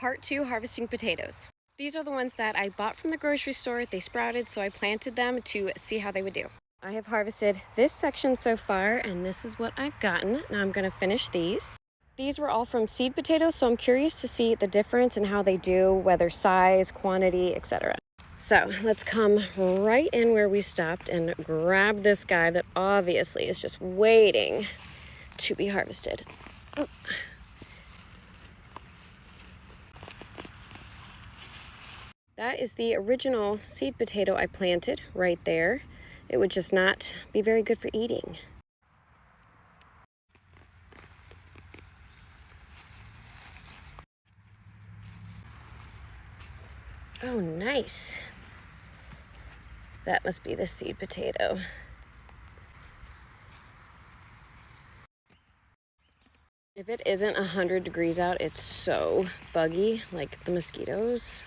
Part 2, harvesting potatoes. These are the ones that I bought from the grocery store. They sprouted, so I planted them to see how they would do. I have harvested this section so far, and this is what I've gotten. Now I'm going to finish these. These were all from seed potatoes, so I'm curious to see the difference in how they do, whether size, quantity, etc. So let's come right in where we stopped and grab this guy that obviously is just waiting to be harvested. Oh. That is the original seed potato I planted right there. It would just not be very good for eating. Oh, nice. That must be the seed potato. If it isn't 100 degrees out, it's so buggy, like the mosquitoes.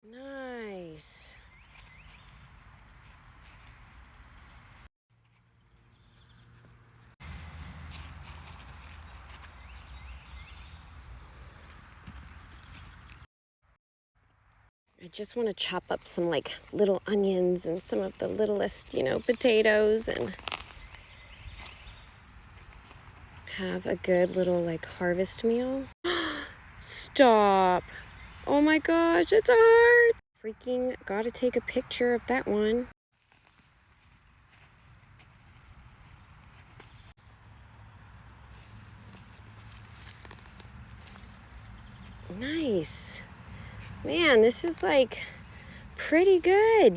Nice. I just want to chop up some like little onions and some of the littlest, potatoes and have a good little like harvest meal. Stop. Oh my gosh, it's a heart. Freaking gotta take a picture of that one. Nice. Man, this is like pretty good,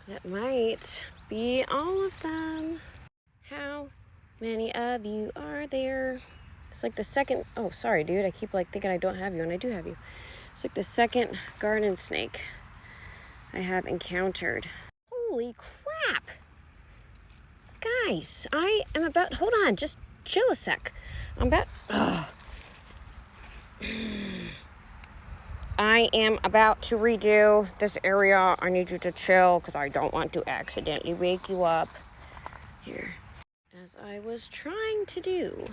That might be all of them. How many of you are there? It's like the second, oh, sorry, dude. I keep like thinking I don't have you, and I do have you. It's like the second garden snake I have encountered. Holy crap. Guys, I am about, hold on, just chill a sec. I'm about, I am about to redo this area. I need you to chill because I don't want to accidentally wake you up. Here, as I was trying to do.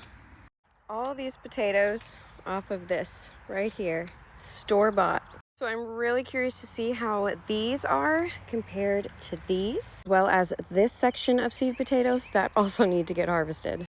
All these potatoes off of this right here, store-bought. So I'm really curious to see how these are compared to these, as well as this section of seed potatoes that also need to get harvested.